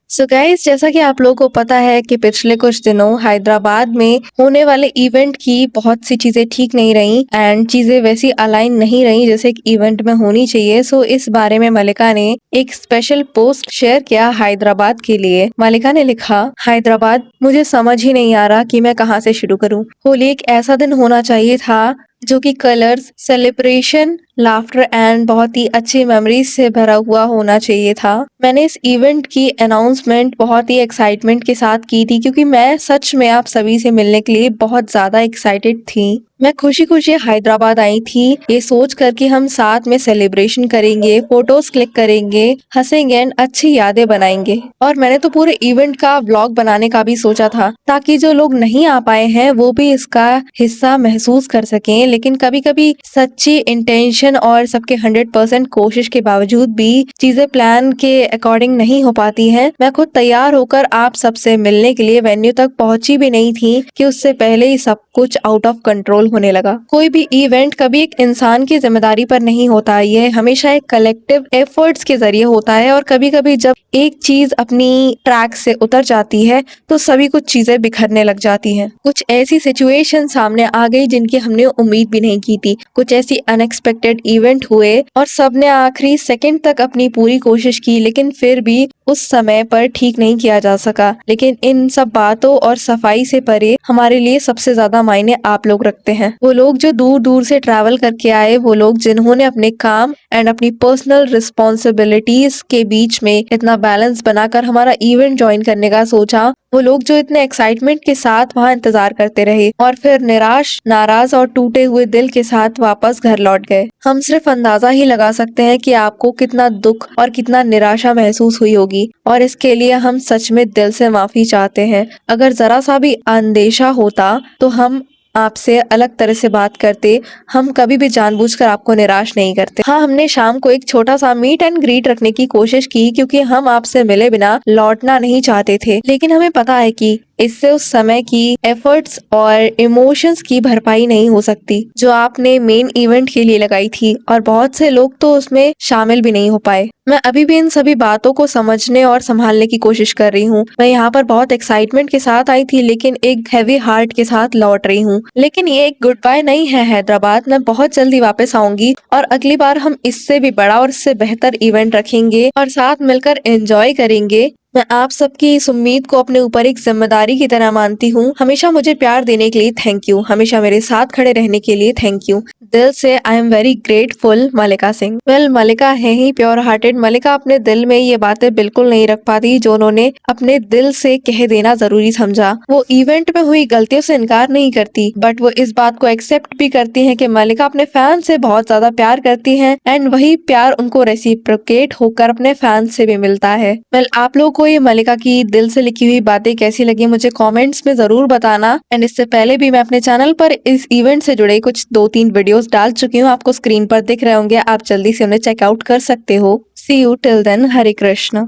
So guys, जैसा कि आप लोगों को पता है कि पिछले कुछ दिनों हैदराबाद में होने वाले इवेंट की बहुत सी चीजें ठीक नहीं रही एंड चीजें वैसी अलाइन नहीं रही जैसे एक इवेंट में होनी चाहिए। सो इस बारे में मलिका ने एक स्पेशल पोस्ट शेयर किया हैदराबाद के लिए। मलिका ने लिखा, हैदराबाद, मुझे समझ ही नहीं आ रहा कि मैं कहाँ से शुरू करूँ। होली एक ऐसा दिन होना चाहिए था जो कि कलर्स, सेलिब्रेशन, लाफ्टर एंड बहुत ही अच्छी मेमोरीज से भरा हुआ होना चाहिए था। मैंने इस इवेंट की अनाउंसमेंट बहुत ही एक्साइटमेंट के साथ की थी क्योंकि मैं सच में आप सभी से मिलने के लिए बहुत ज्यादा एक्साइटेड थी। मैं खुशी खुशी हैदराबाद आई थी ये सोच कर कि हम साथ में सेलिब्रेशन करेंगे, फोटोज क्लिक करेंगे, हंसेंगे एंड अच्छी यादें बनाएंगे। और मैंने तो पूरे इवेंट का व्लॉग बनाने का भी सोचा था ताकि जो लोग नहीं आ पाए हैं वो भी इसका हिस्सा महसूस कर सकें। लेकिन कभी कभी सच्ची इंटेंशन और सबके 100% कोशिश के बावजूद भी चीजें प्लान के अकॉर्डिंग नहीं हो पाती हैं। मैं खुद तैयार होकर आप सबसे मिलने के लिए वेन्यू तक पहुंची भी नहीं थी कि उससे पहले ही सब कुछ आउट ऑफ कंट्रोल होने लगा। कोई भी इवेंट कभी एक इंसान की जिम्मेदारी पर नहीं होता, ये हमेशा एक कलेक्टिव एफर्ट्स के जरिए होता है। और कभी कभी जब एक चीज अपनी ट्रैक से उतर जाती है तो सभी कुछ चीजें बिखरने लग जाती हैं। कुछ ऐसी सिचुएशन सामने आ गई जिनकी हमने उम्मीद भी नहीं की थी। कुछ ऐसी अनएक्सपेक्टेड इवेंट हुए और सबने आखिरी सेकंड तक अपनी पूरी कोशिश की, लेकिन फिर भी उस समय पर ठीक नहीं किया जा सका। लेकिन इन सब बातों और सफाई से परे हमारे लिए सबसे ज्यादा मायने आप लोग रखते हैं। वो लोग जो दूर दूर से ट्रैवल करके आए, वो लोग जिन्होंने अपने काम एंड अपनी पर्सनल रिस्पॉन्सिबिलिटीज के बीच में इतना बैलेंस बनाकर हमारा इवेंट ज्वाइन करने का सोचा, वो लोग जो इतने एक्साइटमेंट के साथ वहाँ इंतजार करते रहे और फिर निराश, नाराज और टूटे हुए दिल के साथ वापस घर लौट गए। हम सिर्फ अंदाजा ही लगा सकते हैं कि आपको कितना दुख और कितना निराशा महसूस हुई होगी, और इसके लिए हम सच में दिल से माफी चाहते हैं। अगर जरा सा भी अंदेशा होता तो हम आपसे अलग तरह से बात करते। हम कभी भी जानबूझकर आपको निराश नहीं करते। हाँ, हमने शाम को एक छोटा सा मीट एंड ग्रीट रखने की कोशिश की क्योंकि हम आपसे मिले बिना लौटना नहीं चाहते थे। लेकिन हमें पता है कि इससे उस समय की एफर्ट्स और इमोशंस की भरपाई नहीं हो सकती जो आपने मेन इवेंट के लिए लगाई थी, और बहुत से लोग तो उसमें शामिल भी नहीं हो पाए। मैं अभी भी इन सभी बातों को समझने और संभालने की कोशिश कर रही हूँ। मैं यहाँ पर बहुत एक्साइटमेंट के साथ आई थी लेकिन एक हैवी हार्ट के साथ लौट रही हूँ। लेकिन ये एक गुड बाय नहीं है हैदराबाद। मैं बहुत जल्दी वापस आऊंगी और अगली बार हम इससे भी बड़ा और इससे बेहतर इवेंट रखेंगे और साथ मिलकर एंजॉय करेंगे। मैं आप सबकी इस उम्मीद को अपने ऊपर एक जिम्मेदारी की तरह मानती हूँ। हमेशा मुझे प्यार देने के लिए थैंक यू, हमेशा मेरे साथ खड़े रहने के लिए थैंक यू। दिल से I am very grateful, Malika Singh. Well, Malika है ही प्योर हार्टेड। मलिका अपने दिल में ये बातें बिल्कुल नहीं रख पाती जो उन्होंने अपने दिल से कह देना जरूरी समझा। वो इवेंट में हुई गलतियों से इनकार नहीं करती, बट वो इस बात को एक्सेप्ट भी करती है कि मलिका अपने फैन से बहुत ज्यादा प्यार करती है एंड वही प्यार उनको रेसिप्रोकेट होकर अपने फैन से भी मिलता है। वेल, आप लोगों को ये मलिका की दिल से लिखी हुई बातें कैसी लगी मुझे कमेंट्स में जरूर बताना। एंड इससे पहले भी मैं अपने चैनल पर इस इवेंट से जुड़े कुछ 2-3 वीडियोस डाल चुकी हूँ, आपको स्क्रीन पर दिख रहे होंगे। आप जल्दी से उन्हें चेकआउट कर सकते हो। See you till then, Hare Krishna.